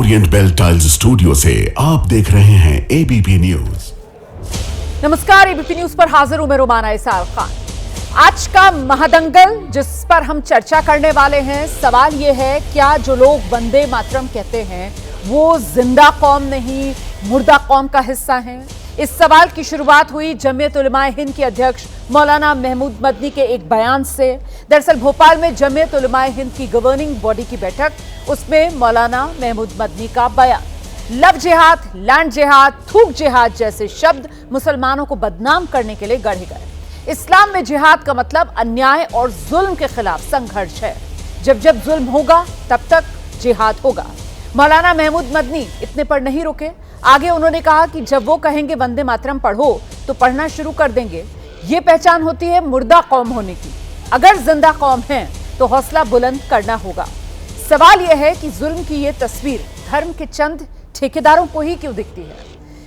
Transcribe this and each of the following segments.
Orient bell tiles studio से आप देख रहे हैं एबीपी न्यूज। नमस्कार, एबीपी न्यूज पर हाजिर हूं मैं रोमाना इसार खान। आज का महादंगल जिस पर हम चर्चा करने वाले हैं, सवाल यह है, क्या जो लोग वंदे मातरम कहते हैं वो जिंदा कौम नहीं मुर्दा कौम का हिस्सा हैं? इस सवाल की शुरुआत हुई जमीयत उलमाए हिंद के अध्यक्ष मौलाना महमूद मदनी के एक बयान से। दरअसल भोपाल में जमीयत उलमाए हिंद की गवर्निंग बॉडी की बैठक, उसमें मौलाना महमूद मदनी का बयान, लव जिहाद, लैंड जिहाद, थूक जिहाद जैसे शब्द मुसलमानों को बदनाम करने के लिए गढ़े गए। इस्लाम में जिहाद का मतलब अन्याय और जुल्म के खिलाफ संघर्ष है। जब जब जुल्म होगा तब तक जिहाद होगा। मौलाना महमूद मदनी इतने पर नहीं रुके, आगे उन्होंने कहा कि जब वो कहेंगे वंदे मातरम पढ़ो तो पढ़ना शुरू कर देंगे। ये पहचान होती है मुर्दा कौम होने की। अगर जिंदा कौम है तो हौसला बुलंद करना होगा। सवाल यह है कि जुल्म की ये तस्वीर धर्म के चंद ठेकेदारों को ही क्यों दिखती है?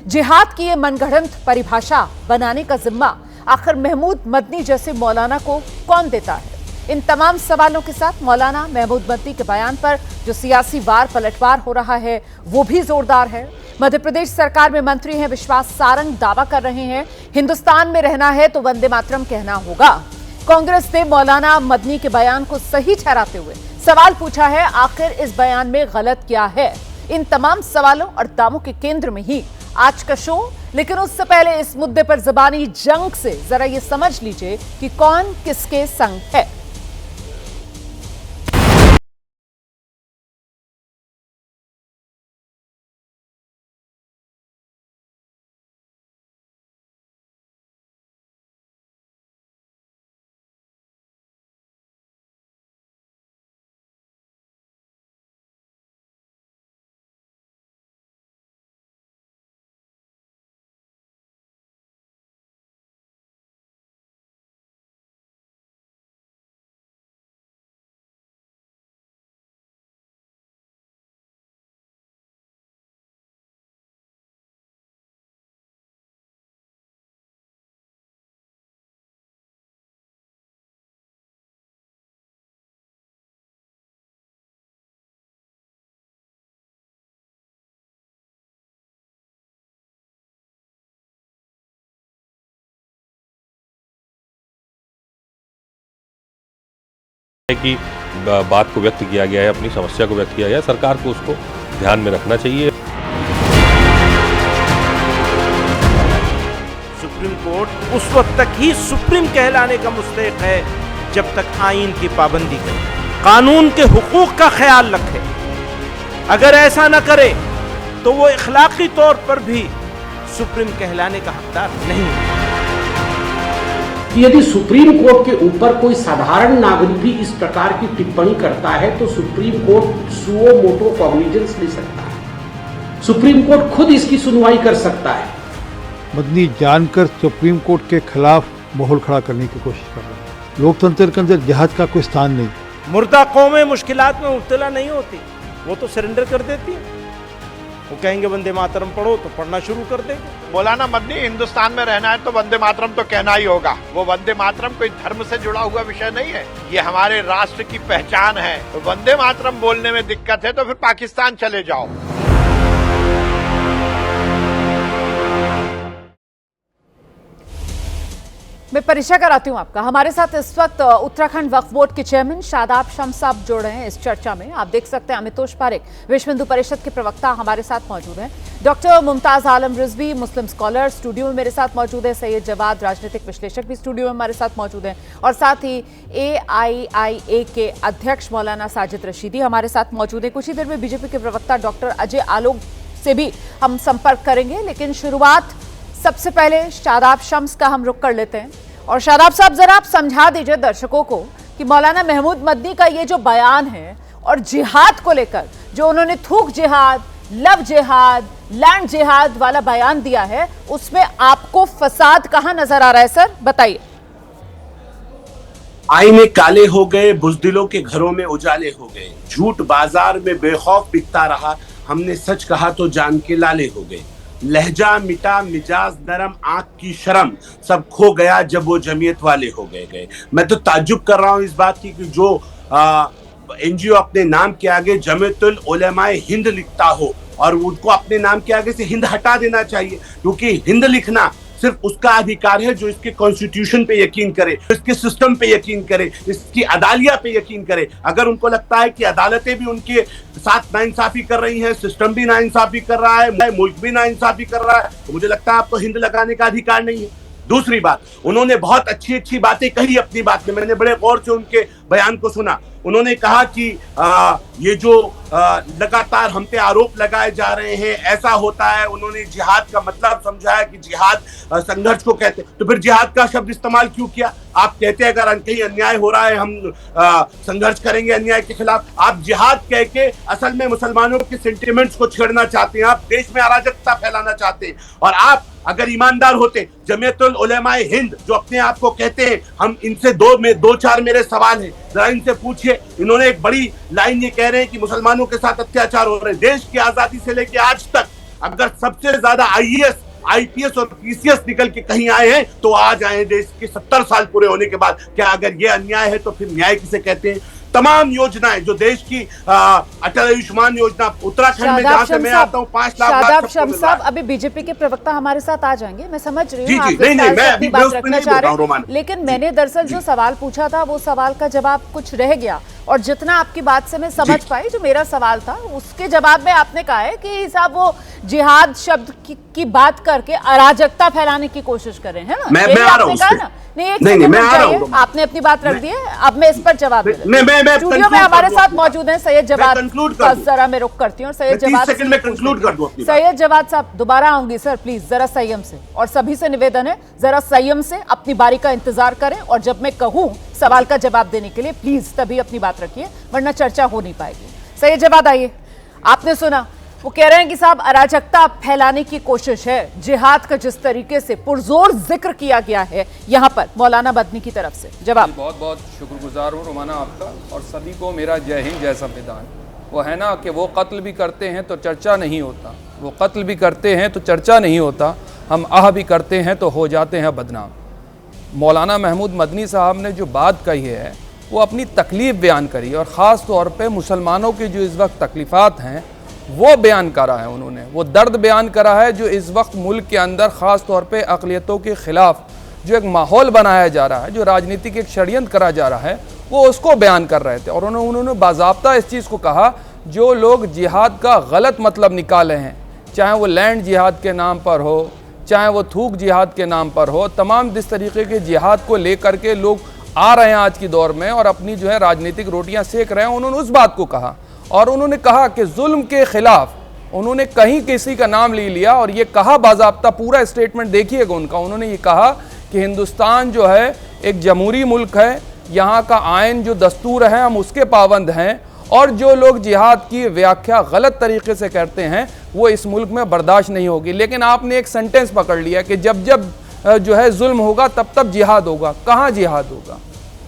जिहाद की ये मनगढ़ंत परिभाषा बनाने का जिम्मा आखिर महमूद मदनी जैसे मौलाना को कौन देता है? इन तमाम सवालों के साथ मौलाना महमूद मदनी के बयान पर जो सियासी वार पलटवार हो रहा है वो भी जोरदार है। मध्य प्रदेश सरकार में मंत्री हैं विश्वास सारंग दावा कर रहे हैं हिंदुस्तान में रहना है तो वंदे मातरम कहना होगा। कांग्रेस ने मौलाना मदनी के बयान को सही ठहराते हुए सवाल पूछा है, आखिर इस बयान में गलत क्या है? इन तमाम सवालों और दावों के केंद्र में ही आज का शो। लेकिन उससे पहले इस मुद्दे पर ज़बानी जंग से जरा ये समझ लीजिए कि कौन किसके संग है। कि बात को व्यक्त किया गया है, अपनी समस्या को व्यक्त किया गया है, सरकार को उसको ध्यान में रखना चाहिए। सुप्रीम कोर्ट उस वक्त तक ही सुप्रीम कहलाने का मुस्तहिक है जब तक आईन की पाबंदी करे, कानून के हुकूक का ख्याल रखे। अगर ऐसा न करे तो वो इखलाकी तौर पर भी सुप्रीम कहलाने का हकदार नहीं है। यदि सुप्रीम कोर्ट के ऊपर कोई साधारण नागरिक भी इस प्रकार की टिप्पणी करता है तो supreme court suo motu cognizance ले सकता है। सुप्रीम कोर्ट खुद इसकी सुनवाई कर सकता है। मदनी जानकर सुप्रीम कोर्ट के खिलाफ माहौल खड़ा करने की कोशिश कर रहे हैं। लोकतंत्र के अंदर जिहाद का कोई स्थान नहीं। मुर्दा कौमें मुश्किलात में मुब्तला नहीं होती, वो तो सरेंडर कर देती है। वो कहेंगे वंदे मातरम पढ़ो तो पढ़ना शुरू कर देंगे। मौलाना मदनी, हिंदुस्तान में रहना है तो वंदे मातरम तो कहना ही होगा। वो वंदे मातरम कोई धर्म से जुड़ा हुआ विषय नहीं है, ये हमारे राष्ट्र की पहचान है। तो वंदे मातरम बोलने में दिक्कत है तो फिर पाकिस्तान चले जाओ। मैं परिचय कराती हूँ आपका। हमारे साथ इस वक्त उत्तराखंड वक्फ बोर्ड के चेयरमैन शादाब शम्स साहब जुड़ रहे हैं इस चर्चा में। आप देख सकते हैं अमितोष पारेख विश्व हिंदू परिषद के प्रवक्ता हमारे साथ मौजूद हैं। डॉक्टर मुमताज आलम रिजवी मुस्लिम स्कॉलर स्टूडियो में मेरे साथ मौजूद है। सैयद जवाद राजनीतिक विश्लेषक भी स्टूडियो में हमारे साथ मौजूद हैं। और साथ ही AIIA के अध्यक्ष मौलाना साजिद रशीदी हमारे साथ मौजूद है। कुछ ही देर में बीजेपी के प्रवक्ता डॉक्टर अजय आलोक से भी हम संपर्क करेंगे। लेकिन शुरुआत सबसे पहले शादाब शम्स का हम रुख कर लेते हैं। और शादाब साहब, जरा आप समझा दीजिए दर्शकों को कि मौलाना महमूद मदनी का ये जो बयान है और जिहाद को लेकर जो उन्होंने थूक जिहाद, लव जिहाद, लैंड जिहाद वाला बयान दिया है, उसमें आपको फसाद कहां नजर आ रहा है सर? बताइए। आईने काले हो गए, बुज़दिलों के घरों में उजाले हो गए, झूठ बाजार में बेखौफ बिकता रहा, हमने सच कहा तो जान के लाले हो गए, लहजा मिटा मिजाज नरम आंख की शर्म, सब खो गया जब वो जमीयत वाले हो गए। मैं तो ताज्जुब कर रहा हूँ इस बात की कि जो एनजीओ अपने नाम के आगे जमीयतुल उलमाए हिंद लिखता हो और उनको अपने नाम के आगे से हिंद हटा देना चाहिए, क्योंकि हिंद लिखना सिर्फ उसका अधिकार है जो इसके कॉन्स्टिट्यूशन पे यकीन करे, इसके सिस्टम पे यकीन करे, इसकी अदालिया पे यकीन करे। अगर उनको लगता है कि अदालतें भी उनके साथ नाइंसाफी कर रही हैं, सिस्टम भी नाइंसाफी कर रहा है, मुल्क भी नाइंसाफी कर रहा है, तो मुझे लगता है आपको हिंद लगाने का अधिकार नहीं है। दूसरी बात, उन्होंने बहुत अच्छी अच्छी बातें कही अपनी बात में, मैंने बड़े गौर से उनके बयान को सुना। उन्होंने कहा कि ये जो लगातार हम पे आरोप लगाए जा रहे हैं ऐसा होता है, उन्होंने जिहाद का मतलब समझाया कि जिहाद संघर्ष को कहते, तो फिर जिहाद का शब्द इस्तेमाल क्यों किया? आप कहते हैं अगर कहीं अन्याय हो रहा है हम संघर्ष करेंगे अन्याय के खिलाफ, आप जिहाद कह के असल में मुसलमानों के सेंटिमेंट्स को छेड़ना चाहते हैं, आप देश में अराजकता फैलाना चाहते हैं। और आप अगर ईमानदार होते, जमीयतुल उलमाए हिंद जो अपने आप को कहते हैं, हम इनसे दो चार मेरे सवाल हैं, जरा इनसे पूछिए। इन्होंने एक बड़ी लाइन ये कह रहे हैं कि मुसलमानों के साथ अत्याचार हो रहे हैं। देश की आजादी से लेकर आज तक अगर सबसे ज्यादा आईएएस, आईपीएस और पीसीएस निकल के कहीं आए हैं तो आज आए देश के 70 साल पूरे होने के बाद। क्या अगर ये अन्याय है तो फिर न्याय किसे कहते हैं? तमाम योजनाएं जो देश की अटल आयुष्मान योजना उत्तराखंड में जहां से मैं आता हूं 5 लाख शादाब शम्स साहब, अभी बीजेपी के प्रवक्ता हमारे साथ आ जाएंगे, मैं समझ रही हूँ आप अपनी बात रखना चाह रहे हैं, लेकिन मैंने दरअसल जो सवाल पूछा था वो सवाल का जवाब कुछ रह गया, और जितना आपकी बात से मैं समझ पाई, जो मेरा सवाल था उसके जवाब में आपने कहा है कि साहब वो जिहाद शब्द की बात करके अराजकता फैलाने की कोशिश कर रहे हैं ना। मैं आ रहा हूं नहीं, मैं आ रहा हूं, आपने अपनी बात रख दी है, अब मैं इस पर जवाब स्टूडियो में हमारे साथ मौजूद हैं सैयद जवाद, जरा मैं रुक करती हूँ सैयद जवाद साहब, दोबारा आऊंगी सर, प्लीज जरा संयम से, और सभी से निवेदन है जरा संयम से अपनी बारी का इंतजार करें, और जब मैं कहूं सवाल का जवाब देने के लिए प्लीज तभी अपनी बात रखिए, वरना चर्चा हो नहीं पाएगी। सैयद जवाद आइए, आपने सुना वो कह रहे हैं कि साहब अराजकता फैलाने की कोशिश है, जिहाद का जिस तरीके से पुरजोर जिक्र किया गया है यहाँ पर मौलाना मदनी की तरफ से। जवाब। बहुत बहुत शुक्रगुजार हूँ रोमाना आपका, और सभी को मेरा जय हिंद जय संविधान। वो है ना कि वो कत्ल भी करते हैं तो चर्चा नहीं होता, वो कत्ल भी करते हैं तो चर्चा नहीं होता, हम आह भी करते हैं तो हो जाते हैं बदनाम। मौलाना महमूद मदनी साहब ने जो बात कही है वो अपनी तकलीफ़ बयान करी, और ख़ास तौर पे मुसलमानों की जो इस वक्त तकलीफ़ात हैं वो बयान करा है उन्होंने, वो दर्द बयान करा है जो इस वक्त मुल्क के अंदर ख़ास तौर पे अक़लियतों के ख़िलाफ़ जो एक माहौल बनाया जा रहा है, जो राजनीतिक एक षड्यंत्र करा जा रहा है, वो उसको बयान कर रहे थे। और उन्होंने बाज़ाब्ता इस चीज़ को कहा, जो लोग जिहाद का गलत मतलब निकाले हैं, चाहे वो लैंड जिहाद के नाम पर हो, चाहे वो थूक जिहाद के नाम पर हो, तमाम जिस तरीके के जिहाद को लेकर के लोग आ रहे हैं आज की दौर में और अपनी जो है राजनीतिक रोटियां सेक रहे हैं, उन्होंने उस बात को कहा। और उन्होंने कहा कि जुल्म के खिलाफ उन्होंने कहीं किसी का नाम ले लिया, और ये कहा बाज़ाब्ता, पूरा स्टेटमेंट देखिएगा उनका, उन्होंने ये कहा कि हिंदुस्तान जो है एक जमहूरी मुल्क है, यहाँ का आइन जो दस्तूर है हम उसके पाबंद हैं, और जो लोग जिहाद की व्याख्या गलत तरीके से करते हैं वो इस मुल्क में बर्दाश्त नहीं होगी। लेकिन आपने एक सेंटेंस पकड़ लिया कि जब जब जो है जुल्म होगा तब तब जिहाद होगा। कहाँ जिहाद होगा,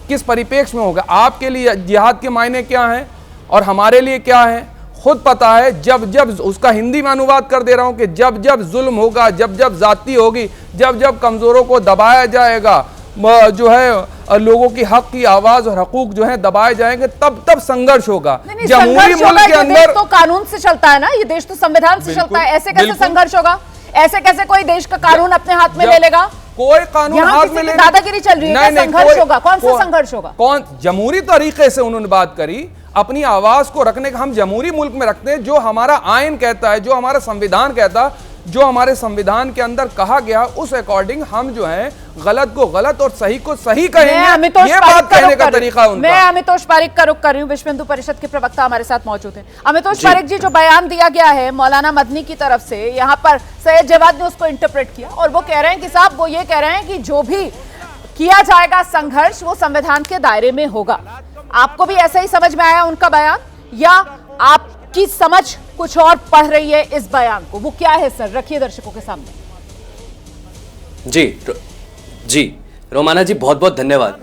किस परिप्रेक्ष्य में होगा? आपके लिए जिहाद के मायने क्या हैं और हमारे लिए क्या है खुद पता है। जब जब उसका हिंदी में अनुवाद कर दे रहा हूं कि जब जब जुल्म होगा, जब जब जाती होगी, जब जब कमजोरों को दबाया जाएगा, जो है लोगों की हक की आवाज और हकूक जो है दबाए जाएंगे, तब तब संघर्ष होगा। जमहूरी मुल्क के अंदर तो कानून से चलता है ना, ये देश तो संविधान से चलता है, ऐसे कैसे संघर्ष होगा? ऐसे कैसे कोई देश का कानून अपने हाथ में ले लेगा? कोई कानून हाथ में ले, दादागिरी चल रही है, संघर्ष होगा। कौन सा संघर्ष होगा? कौन जमहूरी तरीके से उन्होंने बात करी, अपनी आवाज को रखने का। हम जमहूरी मुल्क में रखते हैं, जो हमारा आइन कहता है, जो हमारा संविधान कहता है, जो हमारे संविधान के अंदर कहा गया उस अकॉर्डिंग हम जो है गलत को गलत और सही को सही कहेंगे। ये बात कहने का तरीका उनका। मैं अमितोष पारिक का रुख कर रही हूँ, विश्व हिंदू परिषद के प्रवक्ता हमारे साथ मौजूद हैं। अमितोष पारिक जी, जो बयान दिया गया है मौलाना मदनी की तरफ से, यहाँ पर सैयद जवाद ने उसको इंटरप्रेट किया और वो कह रहे हैं कि साहब वो ये कह रहे हैं कि जो भी किया जाएगा संघर्ष वो संविधान के दायरे में होगा। आपको भी ऐसा ही समझ में आया उनका बयान, या आपकी समझ कुछ और पढ़ रही है इस बयान को? वो क्या है सर, रखिए दर्शकों के सामने। जी रोमाना जी, बहुत बहुत धन्यवाद।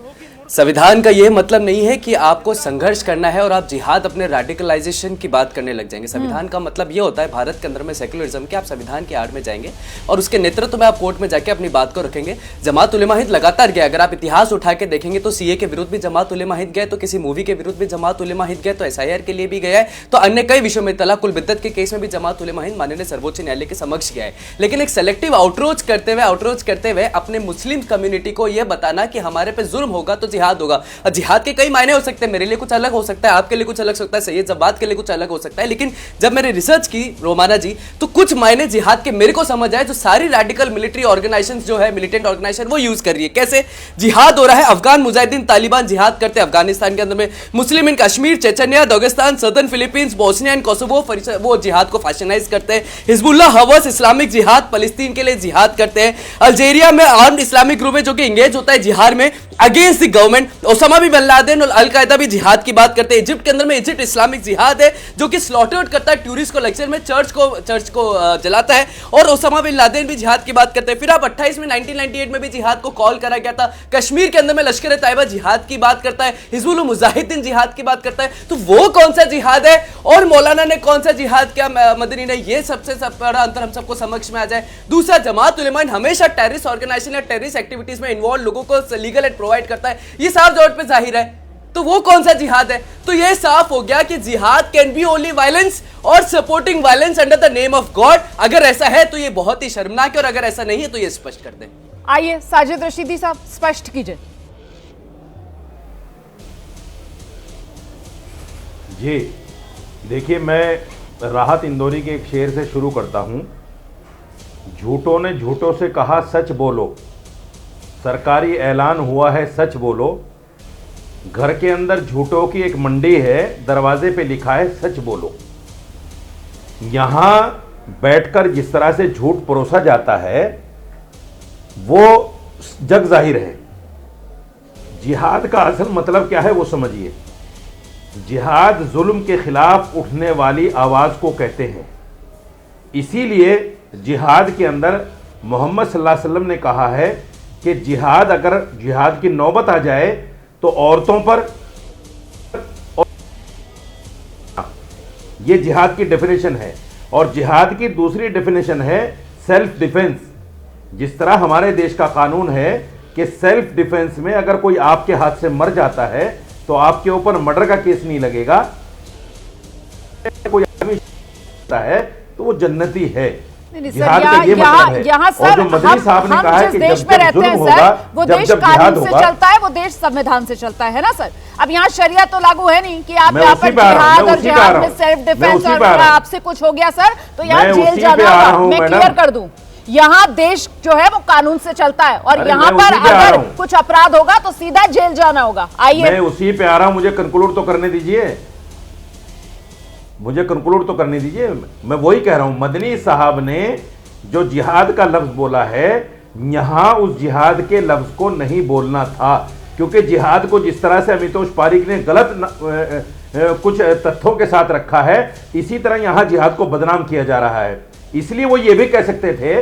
संविधान का यह मतलब नहीं है कि आपको संघर्ष करना है और आप जिहाद अपने रेडिकलाइजेशन की बात करने लग जाएंगे। संविधान का मतलब यह होता है भारत के अंदर में सेक्युलरिज्म के आप संविधान की आड़ में जाएंगे और उसके नेतृत्व में आप कोर्ट में जाके अपनी बात को रखेंगे। जमात उलेमा हिंद लगातार गया, अगर आप इतिहास उठा के देखेंगे तो सीए के विरुद्ध भी जमात उलेमा हिंद गए, तो किसी मूवी के विरुद्ध भी जमात उलेमा हिंद गए, तो एसआईआर के लिए भी गया है, तो अन्य कई विषयों में तलाक कुल बिद्दत के केस में भी जमात उलेमा हिंद माननीय सर्वोच्च न्यायालय के समक्ष गया है। लेकिन एक सेलेक्टिव आउटरोच करते हुए अपने मुस्लिम कम्युनिटी को यह बताना कि हमारे पे जुल्म होगा तो जिहाद होगा। जिहाद के कई मायने हो सकते हैं, मेरे लिए कुछ अलग हो सकता है, आपके लिए कुछ अलग हो सकता है, सैयद जब्बात के लिए कुछ अलग हो सकता है, लेकिन जब मैंने रिसर्च की रोमाना जी तो कुछ मायने जिहाद के मेरे को समझ आए जो सारी रैडिकल मिलिट्री ऑर्गेनाइजेशंस जो है, मिलिटेंट ऑर्गेनाइजेशन वो यूज कर रही है। कैसे जिहाद हो रहा है? अफगान मुजाहिदीन तालिबान जिहाद करते हैं अफगानिस्तान के अंदर में, Muslim in Kashmir, Chechnya, Dagestan, southern Philippines, Bosnia and Kosovo वो जिहाद को फैशनाइज करते हैं। हिजबुल्लाह हवस इस्लामिक जिहाद फलस्तीन के लिए जिहाद करते हैं। अल्जीरिया में आर्म्ड इस्लामिक ग्रुप है जो कि इंगेज होता है जिहाद में against the government. Osama bin Laden और अल कायदा भी जिहाद की बात करते हैं। इजिप्ट के अंदर में इजिप्ट इस्लामिक जिहाद है जो कि स्लॉटर्ड करता है टूरिस्ट को, लेक्चर में चर्च को जलाता है, और ओसामा बिन लादेन भी जिहाद की बात करते हैं। फिर आप 28 में 1998 में भी जिहाद को कॉल करा गया था। कश्मीर के अंदर में लश्कर तैयबा जिहाद की बात करता है, हिजबुल मुजाहिदीन जिहाद की बात करता है। तो वो कौन सा जिहाद है और मौलाना ने कौन सा जिहाद किया, मदनी ने, ये सबसे बड़ा अंतर हम सबको समझ में आ जाए। दूसरा, जमात उलेमा हिंद हमेशा टेररिस्ट ऑर्गेनाइजेशन या टेररिस्ट एक्टिविटीज में इन्वॉल्व लोगों को लीगल एड प्रोवाइड करता है, ये साफ तौर पे जाहिर है। तो वो कौन सा जिहाद है? तो ये साफ हो गया कि जिहाद कैन बी ओनली वायलेंस और supporting violence under the name of God. अगर ऐसा है तो ये बहुत ही शर्मनाक है, और अगर ऐसा नहीं है तो ये स्पष्ट कर दें। आइए साजिद रशीदी साहब स्पष्ट कीजिए। जी देखिए, मैं राहत इंदौरी के एक शेर से शुरू करता हूं। झूठों ने झूठों से कहा सच बोलो, सरकारी ऐलान हुआ है सच बोलो। घर के अंदर झूठों की एक मंडी है, दरवाजे पे लिखा है सच बोलो। यहां बैठकर जिस तरह से झूठ परोसा जाता है वो जग जाहिर है। जिहाद का असल मतलब क्या है वो समझिए। जिहाद जुल्म के खिलाफ उठने वाली आवाज को कहते हैं। इसीलिए जिहाद के अंदर मोहम्मद सल्लल्लाहु अलैहि वसल्लम ने कहा है कि जिहाद, अगर जिहाद की नौबत आ जाए तो औरतों पर, यह जिहाद की डेफिनेशन है। और जिहाद की दूसरी डेफिनेशन है सेल्फ डिफेंस। जिस तरह हमारे देश का कानून है कि सेल्फ डिफेंस में अगर कोई आपके हाथ से मर जाता है तो आपके ऊपर मर्डर का केस नहीं लगेगा। कोई आदमी है तो वो जन्नती है। जिहाद का ये मतलब है। यहाँ और जो मदनी साहब ने कहा है कि देश में रहते हैं सर, वो देश कानून से चलता है, वो देश संविधान से चलता है ना सर। अब यहाँ शरिया तो लागू है नहीं कि आप यहाँ पर जिहाद और जिहाद में सेल्फ डिफेंस और आपसे कुछ हो गया सर तो यहाँ जेल जाना होगा। मैं क्लियर कर दूं, यहाँ देश जो है वो कानून से चलता है और यहाँ पर अगर कुछ अपराध होगा तो सीधा जेल जाना होगा। आइए, मैं उसी पे आ रहा हूं, मुझे कंक्लूड तो करने दीजिए, मुझे कंक्लूड तो करने दीजिए। मैं वही कह रहा हूं, मदनी साहब ने जो जिहाद का लफ्ज बोला है, यहां उस जिहाद के लफ्ज को नहीं बोलना था, क्योंकि जिहाद को जिस तरह से अमितोष पारिक ने गलत कुछ तथ्यों के साथ रखा है, इसी तरह यहां जिहाद को बदनाम किया जा रहा है। इसलिए वो ये भी कह सकते थे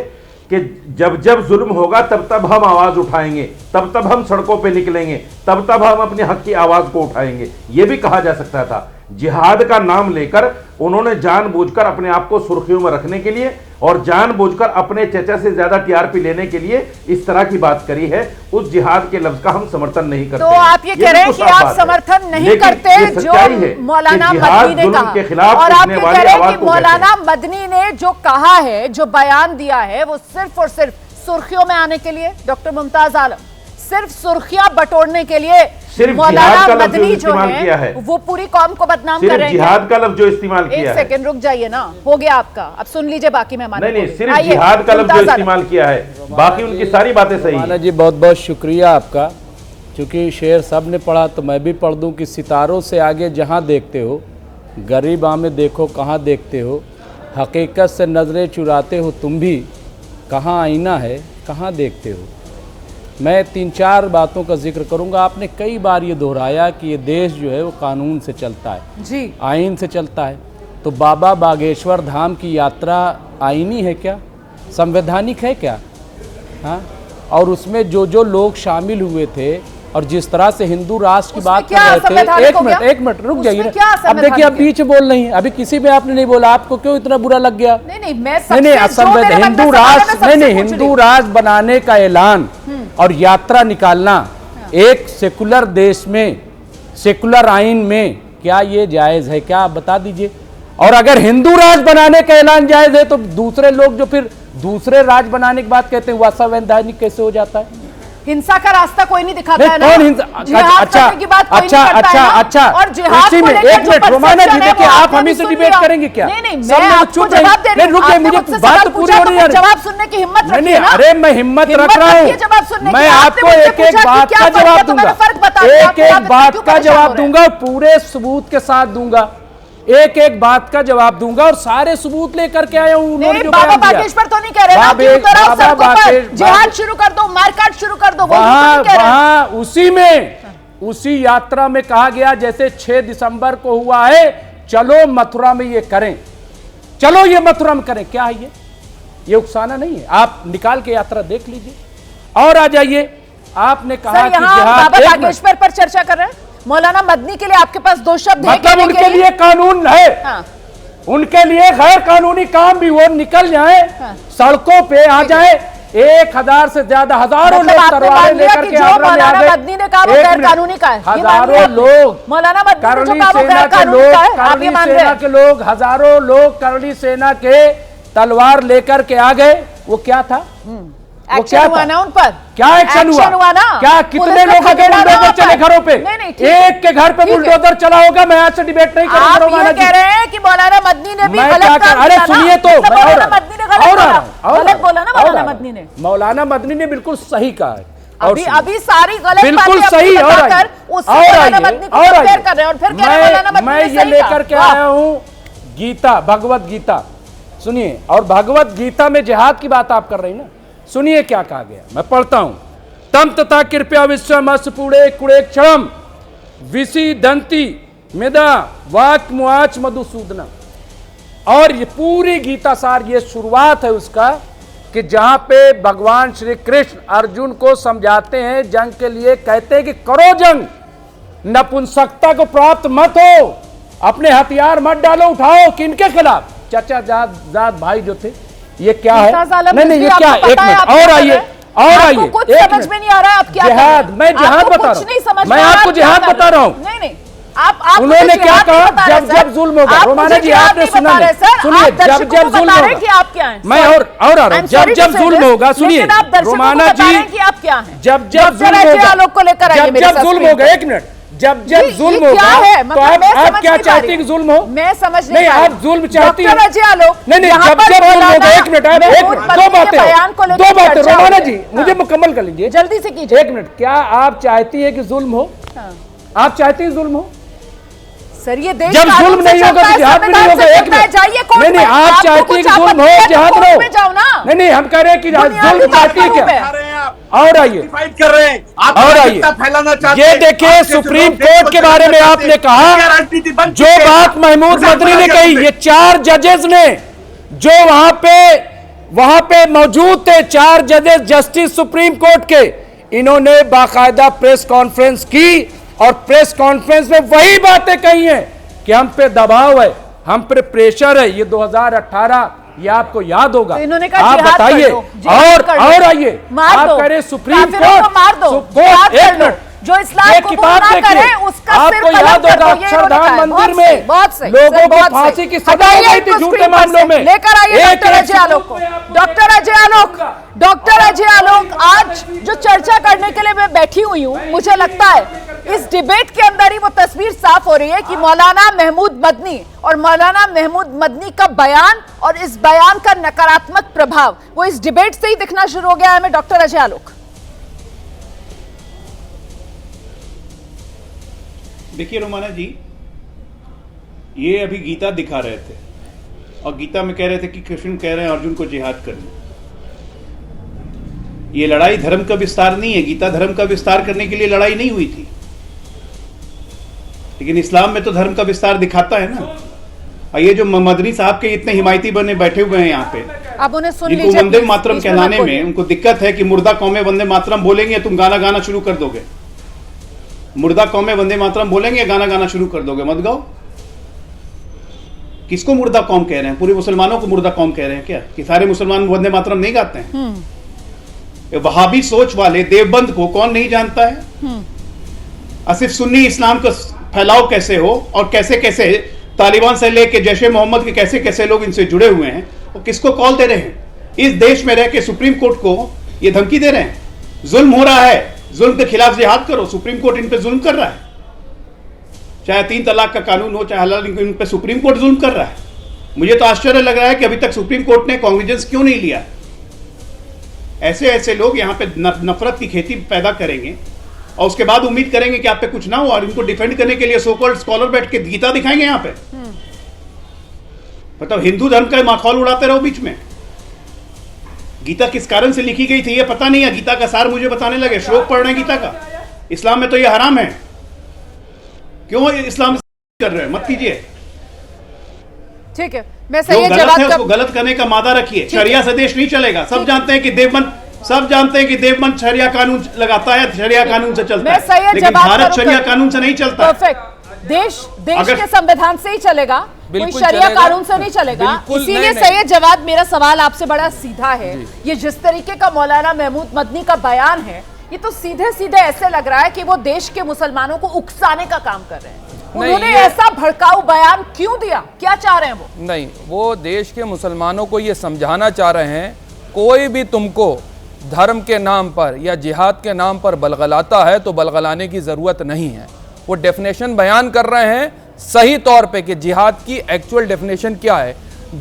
कि जब जब जुल्म होगा तब तब हम आवाज उठाएंगे, तब तब हम सड़कों पे निकलेंगे, तब तब हम अपने हक की आवाज को उठाएंगे, ये भी कहा जा सकता था। जिहाद का नाम लेकर उन्होंने जानबूझकर अपने आप को सुर्खियों में रखने के लिए और जानबूझकर अपने चचा से ज्यादा टीआरपी लेने के लिए इस तरह की बात करी है। उस जिहाद के लफ्ज का हम समर्थन नहीं करते। तो आप ये कह रहे हैं कि आप समर्थन नहीं करते जो मौलाना मदनी ने कहा, और आप ये कह रहे हैं कि मौलाना मदनी ने जो कहा है, जो बयान दिया है, वो सिर्फ और सिर्फ सुर्खियों में आने के लिए, डॉक्टर मुमताज आलम, सिर्फ सुर्खियां बटोरने के लिए मौलाना मदनी जो है वो पूरी कौम को बदनाम कर रहे हैं। जिहाद का लफ्ज जो इस्तेमाल किया है, एक सेकंड रुक जाइए ना, हो गया आपका, अब सुन लीजिए बाकी मेहमानों को। नहीं, सिर्फ जिहाद का लफ्ज जो इस्तेमाल किया है, बाकी उनकी सारी बातें सही हैं। जी बहुत बहुत शुक्रिया आपका, क्योंकि शेर सब ने पढ़ा तो मैं भी पढ़ दूं कि सितारों से आगे जहां देखते हो, गरीब आमे देखो कहां देखते हो, हकीकत से नजरें चुराते हो तुम भी, कहां आईना है कहां देखते हो। मैं 3-4 बातों का जिक्र करूंगा। आपने कई बार ये दोहराया कि ये देश जो है वो कानून से चलता है जी, आइन से चलता है। तो बाबा बागेश्वर धाम की यात्रा आइनी है क्या, संवैधानिक है क्या? हाँ, और उसमें जो जो लोग शामिल हुए थे और जिस तरह से हिंदू राष्ट्र की बात कर क्या रहे थे, असंवैधानिक हो गया? एक मिनट रुक जाइए उसमें क्या ना। अब देखिए, अब असंवैधानिक है? बीच बोल रही हैं, अभी किसी में आपने नहीं बोला, आपको क्यों इतना बुरा लग गया? नहीं, मैं नहीं, असंवैधानिक हिंदू राष्ट्र, नहीं, हिंदू राष्ट्र बनाने का ऐलान और यात्रा निकालना एक सेकुलर देश में, सेकुलर आइन में क्या ये जायज है? क्या आप बता दीजिए। और अगर हिंदू राष्ट्र बनाने का ऐलान जायज है तो दूसरे लोग जो फिर दूसरे राज्य बनाने की बात कहते हैं, वो असंवैधानिक कैसे हो जाता है? हिंसा का रास्ता कोई नहीं दिखाता है ना। कौन हिंसा? अच्छा, और जिहाद इसी को में लेकर एक जो मिनट रोमाना जी, perception है, देखिए वो आप आपने हमें भी से सुन डिबेट लिया। करेंगे क्या? नहीं, सब मैं लोग आपको चुप जवाब दे रहिए। रही हूं। रुकिए, आपने मुझे मुझसे बात सवाल पूरी पूछा, हो तो रही है। जवाब सुनने की हिम्मत नहीं, रखिए ना। अरे मैं हिम्मत रख रहा रखिए जवाब सुनने हूँ। की। मैं आपने आपको मुझसे एक एक पूछा कि बात क्या का फर्क है, जवाब तो मैंने दूंगा, फर्क बता दिया। एक एक बात क्यों का परेशान हो जवाब रहे हैं? दूंगा, पूरे सबूत के साथ दूंगा, एक एक बात का जवाब दूंगा और सारे सबूत लेकर के आया हूं। उन्होंने जो बाबा बयान दिया, बागेश्वर तो नहीं कह रहे ना कि उतर आओ सड़कों पर, जिहाद शुरू कर दो, मारकाट शुरू कर दो, वो तो नहीं कह रहे। वहां उसी में, उसी यात्रा में कहा गया जैसे 6 दिसंबर को हुआ है, चलो मथुरा में ये करें, चलो ये मथुरा में करें। क्या है ये उकसाना नहीं है। आप निकाल के यात्रा देख लीजिए और आ जाइए। आपने कहा कि बाबा बागेश्वर पर चर्चा कर रहे हैं। मौलाना मदनी के लिए आपके पास 2 शब्द हैं, मतलब उनके लिए कानून है। हाँ। उनके लिए गैर कानूनी काम भी वो निकल जाए, सड़कों पे आ जाए। 1000 से ज्यादा, हजारों लोग तलवारें लेकर के आगरा में आ गए। मदनी ने कहा वो गैर कानूनी का है, हजारों लोग, मौलाना मदनी ने करणी जो कहा वो सेना गैर के कानूनी लोग, का है, आप करणी ये मान रहे सेना हैं? के लोग, हजारों लोग करणी सेना के तलवार लेकर के आ गए। वो क्या था? वो एक्शन हुआ ना उन पर? क्या एक्शन हुआ ना? क्या कितने लोगों के बुलडोजर चले घरों पे? एक के घर पे बुलडोजर चला होगा। मैं आज से डिबेट नहीं करूंगा। आप ये कह रहे हैं कि मौलाना मदनी ने भी गलत काम किया। अरे सुनिए तो, मौलाना मदनी ने गलत बोला ना। मौलाना मदनी ने, मौलाना मदनी ने बिल्कुल सही कहा है। अभी सारी गलत बिल्कुल सही। और मैं ये लेकर के आया हूं गीता, भगवत गीता। सुनिए, और भगवत गीता में जिहाद की बात आप कर रही ना, सुनिए क्या कहा गया, मैं पढ़ता हूं। तम तथा कृपया विश्वमस्य पुणे कुड़े क्षणम विसी दंती मेदा वाक मुआच मधुसूदना। और ये पूरी गीता सार, ये शुरुआत है उसका कि जहां पे भगवान श्री कृष्ण अर्जुन को समझाते हैं जंग के लिए, कहते हैं कि करो जंग, नपुंसकता को प्राप्त मत हो, अपने हथियार मत डालो, उठाओ। किनके खिलाफ? चाचा जात भाई जो थे। ये क्या है? नहीं, ये क्या? एक मिनट और आइए, और आइए। कुछ समझ में नहीं आ रहा है आप क्या जिहाद, मैं जिहाद बता रहा हूं, मैं आपको जिहाद बता रहा हूं। नहीं, आप उन्होंने क्या कहा? जब जुल्म होगा, रोमाना जी आपने सुना नहीं? सुनिए, जब जुल्म होगा, आप क्या हैं? मैं और आ रहा हूं। जब जुल्म होगा, सुनिए रोमाना जी, आप क्या हैं? जब जुल्म होगा, एक मिनट, जब जुल्म होगा तो आप क्या चाहती हैं कि जुल्म हो? मैं समझ नहीं, आप जुल्म चाहती हैं। नहीं, जब जुल्म होगा, एक मिनट, दो बातें रोमाना जी, मुझे मुकम्मल कर लीजिए, जल्दी से कीजिए। एक मिनट। क्या आप चाहती है कि जुल्म हो? आप चाहती है जुल्म हो? सर, ये देश जब जुल्म नहीं होगा तो जिहाद भी नहीं होगा। एक मिनट, नहीं, आप चाहती है कि जुल्म हो, जिहाद न हो। नहीं, हम कह रहे हैं कि जुल्म चाहती है क्या? और आइए, कर रहे हैं आप, और आइए, फैलाना चाहते ये देखिए सुप्रीम कोर्ट के बारे में आपने कहा, जो बात महमूद मदनी ने कही, ये 4 जजेस ने जो वहां पे मौजूद थे, 4 जजेस जस्टिस सुप्रीम कोर्ट के, इन्होंने बाकायदा प्रेस कॉन्फ्रेंस की और प्रेस कॉन्फ्रेंस में वही बातें कही हैं कि हम पे दबाव है, हम पे प्रेशर है। ये 2018, ये आपको याद होगा। तो इन्होंने कहा आप बताइए, और आइए, आप कह रहे सुप्रीम कोर्ट, एक मिनट, जो इस्लाम को किताब ना करे उसका आपको याद होगा, अक्षरधाम मंदिर में लोगों को फांसी की सजा हो गई थी झूठे मामलों में। लेकर आइए डॉक्टर अजय आलोक को। डॉक्टर अजय आलोक, आज जो चर्चा करने के लिए मैं बैठी हुई हूँ, मुझे लगता है इस डिबेट के अंदर ही वो तस्वीर साफ हो रही है कि मौलाना महमूद मदनी और मौलाना महमूद मदनी का बयान और इस बयान का नकारात्मक प्रभाव वो इस डिबेट से ही दिखना शुरू हो गया है। मैं डॉक्टर अजय आलोक, देखिए रोमाना जी, ये अभी गीता दिखा रहे थे और गीता में कह रहे थे कि कृष्ण कह रहे हैं अर्जुन को जिहाद करने। ये लड़ाई धर्म का विस्तार नहीं है, गीता धर्म का विस्तार करने के लिए लड़ाई नहीं हुई थी, लेकिन इस्लाम में तो धर्म का विस्तार दिखाता है ना। और ये जो मदनी साहब के इतने हिमायती बने बैठे हुए हैं यहाँ पे, अब उन्हें सुन जिनको लीजिए, वंदे मातरम कहलाने में उनको दिक्कत है कि मुर्दा कौमें वंदे मातरम बोलेंगे तुम गाना गाना शुरू कर दोगे। मुर्दा कौम में वंदे मातरम बोलेंगे, गाना गाना शुरू कर दोगे? मत गाओ। किसको मुर्दा कौम कह रहे हैं? पूरे मुसलमानों को मुर्दा कौम कह रहे हैं क्या? कि सारे मुसलमान वंदे मातरम नहीं गाते हैं? वहाबी सोच वाले देवबंद को कौन नहीं जानता है? आसिफ सुन्नी इस्लाम का फैलाव कैसे हो और कैसे कैसे तालिबान से लेके जैशे मोहम्मद के कैसे कैसे लोग इनसे जुड़े हुए हैं, और किसको कॉल दे रहे हैं? इस देश में रह के सुप्रीम कोर्ट को ये धमकी दे रहे हैं। जुल्म हो रहा है, जुल्म के खिलाफ जिहाद करो। सुप्रीम कोर्ट इन पे जुल्म कर रहा है, चाहे 3 तलाक का कानून हो, चाहे हलाल, इन पे सुप्रीम कोर्ट जुल्म कर रहा है। मुझे तो आश्चर्य लग रहा है कि अभी तक सुप्रीम कोर्ट ने कॉन्ग्निजेंस क्यों नहीं लिया। ऐसे ऐसे लोग यहाँ पे नफरत की खेती पैदा करेंगे और उसके बाद उम्मीद करेंगे कि आप पे कुछ ना हो, और इनको डिफेंड करने के लिए सो कॉल्ड स्कॉलर बैठ के गीता दिखाएंगे यहाँ पे। मतलब हिंदू धर्म का माहौल उड़ाते रहो बीच में। गीता किस कारण से लिखी गई थी ये पता नहीं है। गीता का सार मुझे बताने लगे, श्लोक पढ़ रहे हैं गीता का। इस्लाम में तो ये हराम है, क्यों इस्लाम कर रहे हैं? मत कीजिए। ठीक है, मैं सही जो गलत जवाब है उसको गलत करने का मादा रखिए। शरिया से देश नहीं चलेगा। सब जानते हैं कि देवबंद शरिया कानून लगाता है, शरिया कानून से चलता है, लेकिन भारत शरिया कानून से नहीं चलता। परफेक्ट। देश के संविधान से ही चलेगा, कोई शरिया कानून से नहीं चलेगा। इसीलिए सही जवाब, मेरा सवाल आपसे बड़ा सीधा है। ये जिस तरीके का मौलाना महमूद मदनी का बयान है, ये तो सीधे सीधे ऐसे लग रहा है कि वो देश के मुसलमानों को उकसाने का काम कर रहे हैं। उन्होंने ऐसा भड़काऊ बयान क्यों दिया? क्या चाह रहे हैं वो? नहीं, वो देश के मुसलमानों को ये समझाना चाह रहे हैं, कोई भी तुमको धर्म के नाम पर या जिहाद के नाम पर बलगलाता है तो बलगलाने की जरूरत नहीं है। वो डेफिनेशन बयान कर रहे हैं सही तौर पे कि जिहाद की एक्चुअल डेफिनेशन क्या है।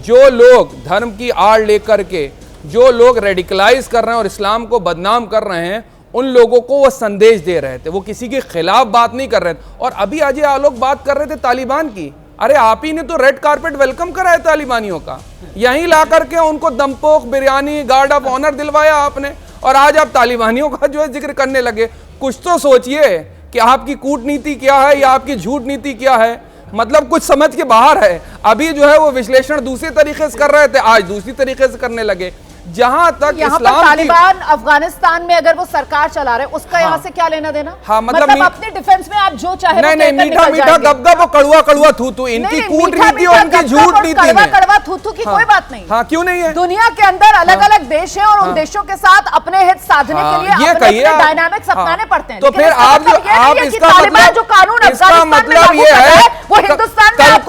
जो लोग धर्म की आड़ लेकर के जो लोग रेडिकलाइज कर रहे हैं और इस्लाम को बदनाम कर रहे हैं, उन लोगों को वो संदेश दे रहे थे। वो किसी के खिलाफ बात नहीं कर रहे थे। और अभी अजय आलोक बात कर रहे थे तालिबान की। अरे आप ही ने तो रेड कारपेट वेलकम करा है तालिबानियों का, यहीं ला करके उनको दमपोक, बिरयानी, गार्ड ऑफ ऑनर दिलवाया आपने, और आज आप तालिबानियों का जो है जिक्र करने लगे। कुछ तो सोचिए कि आपकी कूटनीति क्या है या आपकी झूठ नीति क्या है। मतलब कुछ समझ के बाहर है। अभी जो है वो विश्लेषण दूसरे तरीके से कर रहे थे, आज दूसरी तरीके से करने लगे। जहां तक यहाँ पर तालिबान अफगानिस्तान में अगर वो सरकार चला रहे, उसका यहाँ से क्या लेना देना? हाँ, मतलब अपने डिफेंस में आप जो चाहे नहीं, मीठा मीठा गप-गप और कड़वा कड़वा थू-थू, इनकी कूटनीति और इनकी झूठ नीति में कड़वा थू-थू की कोई बात नहीं। हाँ, क्यों नहीं है? दुनिया के अंदर अलग अलग देश है और उन देशों के साथ अपने हित साधने के लिए अपने डायनामिक्स अपनाने पड़ते हैं। तो फिर आप इसका तालिबान जो कानून मतलब ये है, वो हिंदुस्तान में आप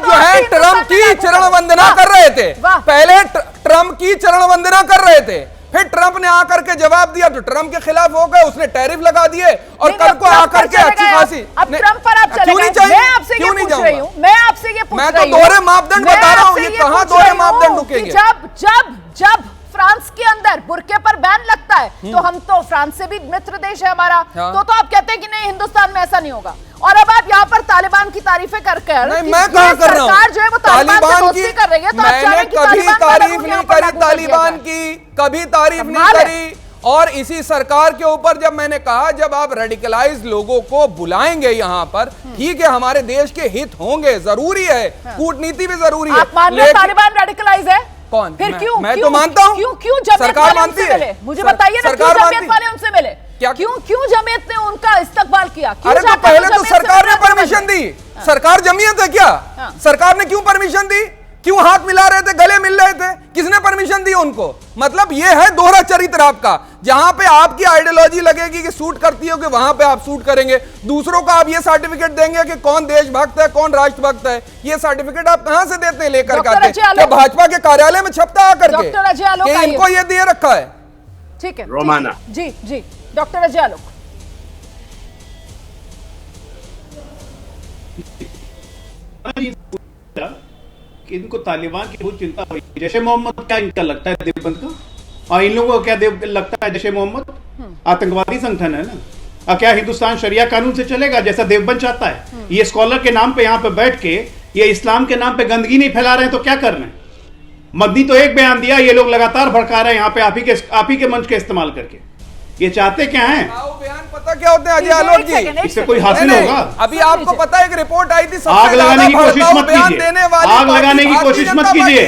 जो है ट्रम्प की चरण वंदना कर रहे थे। पहले ट्रम्प की चरण वंदना कर रहे थे, फिर ट्रम्प ने आकर के जवाब दिया तो ट्रम्प के खिलाफ हो गए, उसने टैरिफ लगा दिए और कल को आकर के अच्छी खासी। अब ट्रम्प पर आप चले गए। मैं आपसे ये पूछ रही हूँ, मैं तो दोहरे मापदंड बता रहा हूँ। ये कहाँ दोहरे मापदंड रुकेंगे? जब फ्रांस के अंदर बुर्के पर बैन लगता है तो हम तो फ्रांस से भी मित्र देश है हमारा, तो आप कहते हैं कि नहीं हिंदुस्तान में ऐसा नहीं होगा। और अब आप यहाँ पर तालिबान की तारीफें कर नहीं, मैं कहाँ कर रहा हूँ? सरकार जो है वो तालिबान की कर रही है, तो आप चाह रहे हैं कि कभी तारीफ नहीं करी तालिबान की, कभी तारीफ नहीं करी। और इसी सरकार के ऊपर जब मैंने कहा, जब आप रेडिकलाइज लोगों को बुलाएंगे यहाँ पर, ठीक है, हमारे देश के हित होंगे, जरूरी है, कूटनीति भी जरूरी है। आप मान रहे हैं तालिबान रेडिकलाइज है? कौन? फिर क्यों? मैं तो मानता हूँ। क्यों जमीयत वाले उनसे मिले? मुझे बताइए ना, क्यों जमीयत वाले उनसे मिले? क्यों जमीयत ने उनका इस्तकबाल किया? अरे तो पहले तो सरकार ने परमिशन दी। सरकार जमीयत है क्या? सरकार ने क्यों परमिशन दी? क्यों हाथ मिला रहे थे, गले मिल रहे थे? किसने परमिशन दी उनको? मतलब ये है दोहरा चरित्र आपका। जहां पे आपकी आइडियोलॉजी लगेगी कि सूट करती हो कि वहां पे आप सूट करेंगे, दूसरों का आप ये सर्टिफिकेट देंगे कि कौन देशभक्त है, कौन राष्ट्रभक्त है। ये सर्टिफिकेट आप कहां से देते हैं लेकर के? भाजपा के कार्यालय में छपता आकर के इनको ये दिए रखा है। ठीक है रोमाना जी डॉक्टर अजय आलोक। कि इनको तालिबान की बहुत चिंता हुई। जैशे मोहम्मद क्या इनका लगता है देवबंद का? और इन लोगों को क्या लगता है जैशे मोहम्मद आतंकवादी संगठन है ना? क्या हिंदुस्तान शरिया कानून से चलेगा जैसा देवबंद चाहता है? ये स्कॉलर के नाम पे यहाँ पे बैठ के ये इस्लाम के नाम पे गंदगी नहीं फैला रहे हैं तो क्या कर रहे हैं? मदनी तो एक बयान दिया, ये लोग लगातार भड़का रहे हैं यहाँ पे आप ही के मंच का इस्तेमाल करके। ये चाहते क्या हैं? बयान पता क्या होते हैं अजय आलोक जी? इससे कोई हासिल होगा? अभी आपको पता है एक रिपोर्ट आई थी, आग लगाने की कोशिश मत कीजिए। आग लगाने की कोशिश मत कीजिए।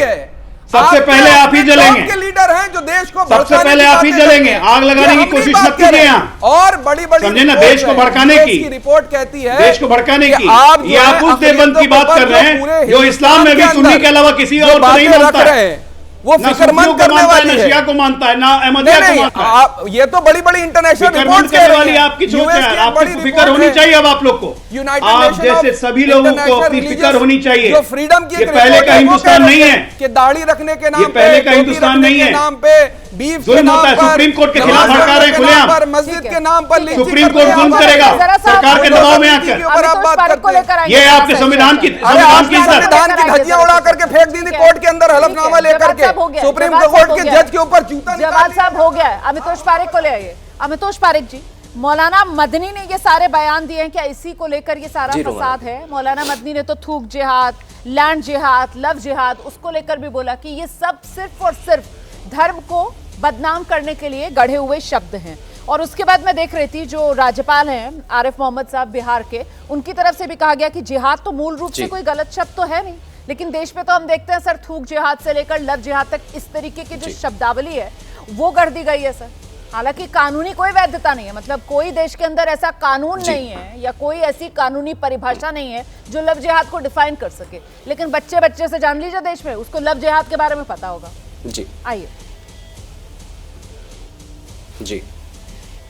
सबसे पहले आप ही जलेंगे। के लीडर हैं जो देश को सबसे पहले आप ही जलेंगे, आग लगाने की कोशिश मत कीजिए यहाँ। और बड़ी बड़ी समझे ना, देश को भड़काने की रिपोर्ट कहती है, देश को भड़काने की। आप ये आप उस देवबंद की बात कर रहे हैं जो इस्लाम में भी सुन्नी के अलावा किसी और को नहीं मानता है, वो फिक्रमंद करने वाली है, शिया को मानता है ना अहमदिया को मानता है। आप ये तो बड़ी बड़ी इंटरनेशनल रिपोर्ट्स करने वाली आपकी सोच है, आपकी फिक्र होनी चाहिए। अब आप लोग को, आप जैसे सभी लोगों को अपनी फिक्र होनी चाहिए। जो फ्रीडम की पहले का हिंदुस्तान नहीं है कि दाढ़ी रखने के नाम पे, पहले का हिंदुस्तान नहीं है, नाम पे बीफ के नाम पर, सुप्रीम कोर्ट के खिलाफ भड़का रहे खुलेआम, मस्जिद के नाम पर सुप्रीम कोर्ट जुल्म करेगा सरकार के दबाव में आकर। ये आपके संविधान की धज्जियां उड़ा करके फेंक दी थी कोर्ट के अंदर, हलफनामा लेकर के सुप्रीम कोर्ट के जज के ऊपर जूता। जवाब साहब हो गया है। अमितोष पारेख को ले आइए। अमितोष पारेख जी, मौलाना मदनी ने ये सारे बयान दिए हैं, क्या इसी को लेकर ये सारा फसाद है? मौलाना मदनी ने तो थूक जिहाद, लैंड जिहाद, लव जिहाद, उसको लेकर भी बोला कि ये सब सिर्फ और सिर्फ धर्म को बदनाम करने के लिए गढ़े हुए शब्द हैं। और उसके बाद मैं देख रही थी जो राज्यपाल हैं आरिफ मोहम्मद साहब बिहार के, उनकी तरफ से भी कहा गया कि जिहाद तो मूल रूप से कोई गलत शब्द तो है नहीं, लेकिन देश में तो हम देखते हैं सर, थूक जिहाद से लेकर लव जिहाद तक इस तरीके की जो शब्दावली है वो कर दी गई है सर। हालांकि कानूनी कोई वैधता नहीं है, मतलब कोई देश के अंदर ऐसा कानून नहीं है या कोई ऐसी कानूनी परिभाषा नहीं है जो लव जिहाद को डिफाइन कर सके, लेकिन बच्चे बच्चे से जान लीजिए देश में, उसको लव जिहाद के बारे में पता होगा। जी आइए।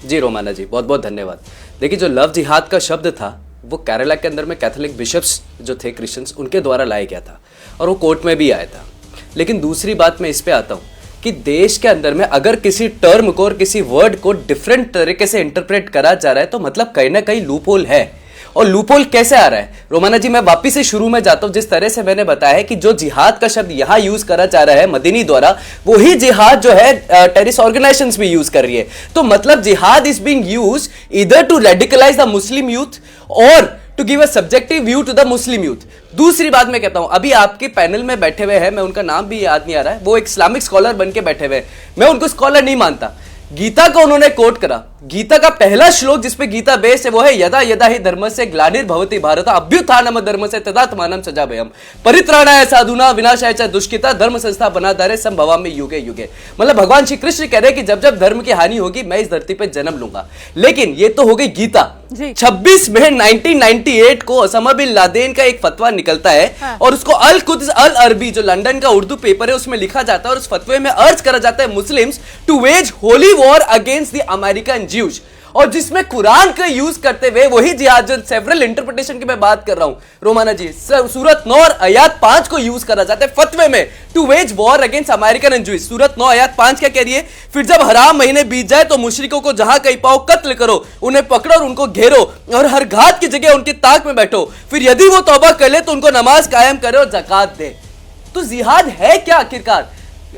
जी रोमाना जी, बहुत बहुत धन्यवाद। देखिए, जो लव जिहाद का शब्द था वो केरला के अंदर में कैथोलिक बिशप्स जो थे क्रिश्चियंस, उनके द्वारा लाया गया था और वो कोर्ट में भी आया था। लेकिन दूसरी बात मैं इस पे आता हूँ कि देश के अंदर में अगर किसी टर्म को और किसी वर्ड को डिफरेंट तरीके से इंटरप्रेट करा जा रहा है तो मतलब कहीं ना कहीं लूपहोल है। और लूपहोल कैसे आ रहा है रोमाना जी, मैं वापिस से शुरू में जाता हूं। जिस तरह से मैंने बताया है कि जो जिहाद का शब्द यहां यूज करा जा रहा है मदनी द्वारा, वही जिहाद जो है टेररिस्ट ऑर्गेनाइजेशंस भी यूज कर रही है। तो मतलब जिहाद is being used either to radicalise the Muslim youth और to give a subjective view to the Muslim youth. दूसरी बात मैं कहता हूं, अभी आपके पैनल में बैठे हुए हैं, मैं उनका नाम भी याद नहीं आ रहा है, वो एक इस्लामिक स्कॉलर बन के बैठे हुए हैं, मैं उनको स्कॉलर नहीं मानता। गीता को उन्होंने कोट करा, गीता का पहला श्लोक जिसपे गीता बेस्ड है वो है यदा यदा ही धर्मस्य ग्लानिर्भवति भारत अभ्युत्थानम धर्मस्य तदात्मानं सृजाम्यहम् परित्राणाय साधूनां विनाशाय च दुष्कृता धर्म संस्था बनाधारे संभवामि युगे युगे। मतलब भगवान श्री कृष्ण कह रहे हैं कि जब जब धर्म की हानि होगी मैं इस धरती पे जन्म लूंगा। लेकिन ये तो हो गई गीता। 26 मई 1998 को ओसामा बिन लादेन का एक फतवा निकलता है और उसको अल कुद्स अल अरबी जो लंदन का उर्दू पेपर है उसमें लिखा जाता है और उस फतवे में अर्ज करा जाता है Muslims to wage holy war against the American Jews, और जिसमें कुरान का यूज करते हुए वही जिहाद जो सेवरल इंटरप्रिटेशन की मैं बात कर रहा हूं रोमाना जी, सूरत 9 और आयत 5 को यूज करा जाता है फतवे में to wage war against American and Jews. सूरत 9 आयत 5 क्या कह रही है? फिर जब हराम महीने बीत जाए तो मुशरिकों को जहां कहीं पाओ कत्ल करो, उन्हें पकड़ो और उनको घेरो और हर घात की जगह उनकी ताक में बैठो, फिर यदि वो तौबा कर ले तो उनको नमाज कायम करे और ज़कात दे। तो जिहाद है क्या आखिरकार?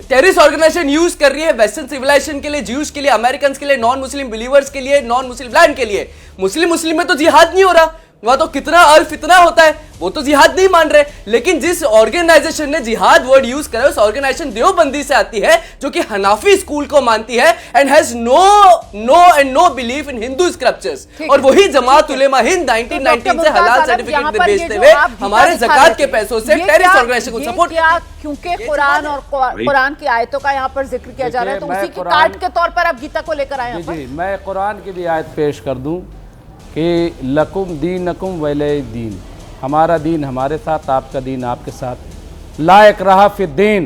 टेररिस्ट ऑर्गेनाइजेशन यूज कर रही है वेस्टर्न सिविलाइजेशन के लिए, ज्यूज के लिए, अमेरिकन के लिए, नॉन मुस्लिम बिलीवर्स के लिए, नॉन मुस्लिम लैंड के लिए। मुस्लिम में तो जिहाद नहीं हो रहा, वहां तो कितना और फितना होता है, वो तो जिहाद नहीं मान रहे। लेकिन जिस ऑर्गेनाइजेशन ने जिहाद वर्ड यूज करा उस ऑर्गेनाइजेशन देवबंदी से आती है जो कि हनाफी स्कूल को मानती है and has no belief in Hindu scriptures, और वही जमात उलेमा हिंद 1919 से हलाल सर्टिफिकेट बेचते हुए हमारे ज़कात के पैसों से टेररिस्ट ऑर्गेनाइजेशन को सपोर्ट किया। क्योंकि कुरान और कुरान की आयतों का यहाँ पर जिक्र किया जा रहा है तो उसी की काट के तौर पर आप गीता को लेकर आए हैं। मैं कुरान की भी आयत पेश कर दूं कि लकुम दीनकुम वलिय दीन, हमारा दीन हमारे साथ, आपका दीन आपके साथ। ला इकराह फि दीन,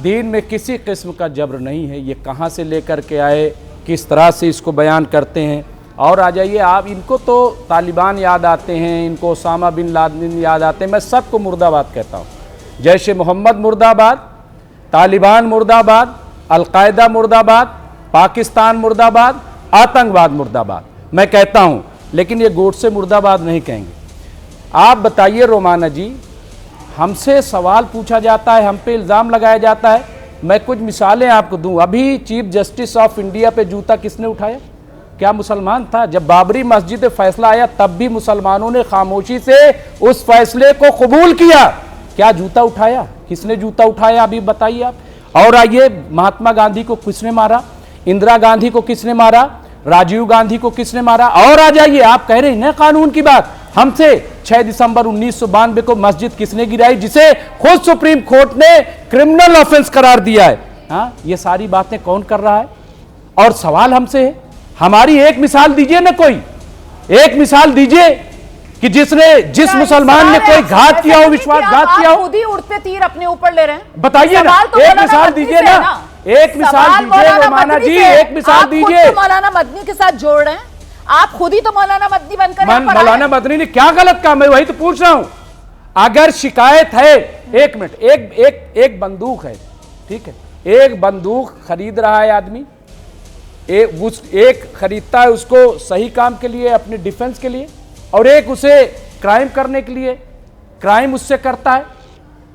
दीन में किसी किस्म का जबर नहीं है। ये कहाँ से लेकर के आए, किस तरह से इसको बयान करते हैं। और आ जाइए आप, इनको तो तालिबान याद आते हैं, इनको ओसामा बिन लादेन याद आते हैं, मैं सबको मुर्दाबाद कहता हूँ। जैश मोहम्मद मुर्दाबाद, तालिबान मुर्दाबाद, अलकायदा मुर्दाबाद, पाकिस्तान मुर्दाबाद, आतंकवाद मुर्दाबाद मैं कहता हूँ, लेकिन ये गोडसे मुर्दाबाद नहीं कहेंगे। आप बताइए रोमाना जी, हमसे सवाल पूछा जाता है, हम पे इल्ज़ाम लगाया जाता है। मैं कुछ मिसालें आपको दूं। अभी चीफ जस्टिस ऑफ इंडिया पे जूता किसने उठाया? क्या मुसलमान था? जब बाबरी मस्जिद फैसला आया तब भी मुसलमानों ने खामोशी से उस फैसले को कबूल किया। क्या जूता उठाया? किसने जूता उठाया अभी बताइए आप। और आइए, महात्मा गांधी को किसने मारा? इंदिरा गांधी को किसने मारा? राजीव गांधी को किसने मारा? और आ जाइए, आप कह रहे हैं ना कानून की बात, हमसे 6 दिसंबर 1992 को मस्जिद किसने गिराई, जिसे खुद सुप्रीम कोर्ट ने क्रिमिनल ऑफेंस करार दिया है। हाँ, ये सारी बातें कौन कर रहा है? और सवाल हमसे है, हमारी एक मिसाल दीजिए ना, कोई एक मिसाल दीजिए कि जिस मुसलमान ने कोई घात किया हो, विश्वासघात किया हो। खुद ही उड़ते तीर अपने ऊपर ले रहे हैं। बताइए ना, एक मिसाल दीजिए ना, एक मिसाल दीजिए मौलाना जी, एक मिसाल दीजिए। मौलाना मदनी के साथ जोड़ रहे हैं आप, खुद ही तो मौलाना मदनी बनकर मौलाना मदनी ने क्या गलत काम है, वही तो पूछ रहा हूं। अगर शिकायत है, एक मिनट, एक बंदूक है, ठीक है, एक बंदूक खरीद रहा है आदमी, एक खरीदता है उसको सही काम के लिए, अपने डिफेंस के लिए, और एक उसे क्राइम करने के लिए, क्राइम उससे करता है,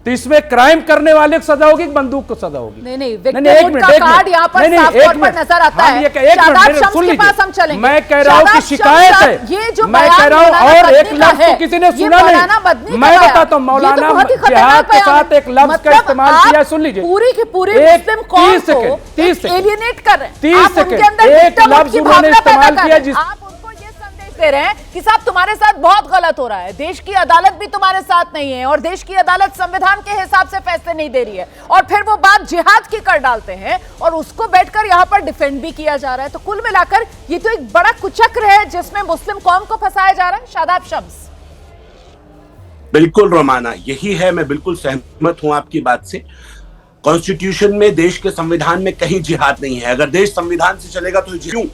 तो इसमें क्राइम करने वाले को सजा होगी कि बंदूक को सजा होगी? नहीं, विक्टिमहुड का कार्ड यहाँ पर साफ तौर पर नजर आता है। शादाब शम्स के पास हम चलेंगे। मैं कह रहा हूँ कि शिकायत है, ये जो मैं कह रहा हूँ, और एक लफ्ज तो किसी ने सुना नहीं, मैं बताता हूँ, मौलाना जिहाद के साथ एक लफ्ज का इस्तेमाल किया, सुन लीजिए, पूरी की पूरी मुस्लिम कौम को एलियनेट कर रहे हैं, 30 सेकंड, एक लफ्ज उन्होंने इस्तेमाल किया जिस दे रहे हैं कि साहब तुम्हारे साथ बहुत गलत हो रहा है, देश की अदालत भी तुम्हारे साथ नहीं है, और देश की अदालत संविधान के हिसाब से फैसले नहीं दे रही है, और फिर वो बात जिहाद की कर डालते हैं और उसको बैठकर यहां पर डिफेंड भी किया जा रहा है। तो कुल मिलाकर ये तो एक बड़ा कुचक्र है जिसमें मुस्लिम कौम को फंसाया जा रहा है। शादाब शम्स। बिल्कुल रोमाना, यही है, मैं बिल्कुल सहमत हूं आपकी बात से। कॉन्स्टिट्यूशन में, देश के संविधान में कहीं जिहाद नहीं है। अगर देश संविधान से चलेगा तो क्यों?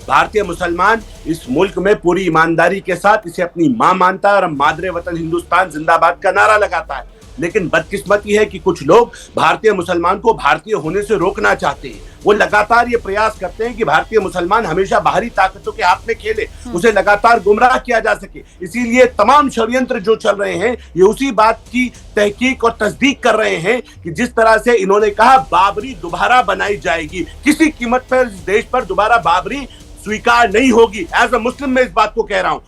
भारतीय मुसलमान इस मुल्क में पूरी ईमानदारी के साथ इसे अपनी मां मानता है और मादरे वतन हिंदुस्तान जिंदाबाद का नारा लगाता है। लेकिन बदकिस्मती है कि कुछ लोग भारतीय मुसलमान को भारतीय होने से रोकना चाहते हैं। वो लगातार ये प्रयास करते हैं कि भारतीय मुसलमान हमेशा बाहरी ताकतों के हाथ में खेले, उसे लगातार गुमराह किया जा सके। इसीलिए तमाम षड्यंत्र जो चल रहे हैं, ये उसी बात की तहकीक और तस्दीक कर रहे हैं कि जिस तरह से इन्होंने कहा बाबरी दोबारा बनाई जाएगी, किसी कीमत पर इस देश पर दोबारा बाबरी स्वीकार नहीं होगी। एज अ मुस्लिम मैं इस बात को कह रहा हूं,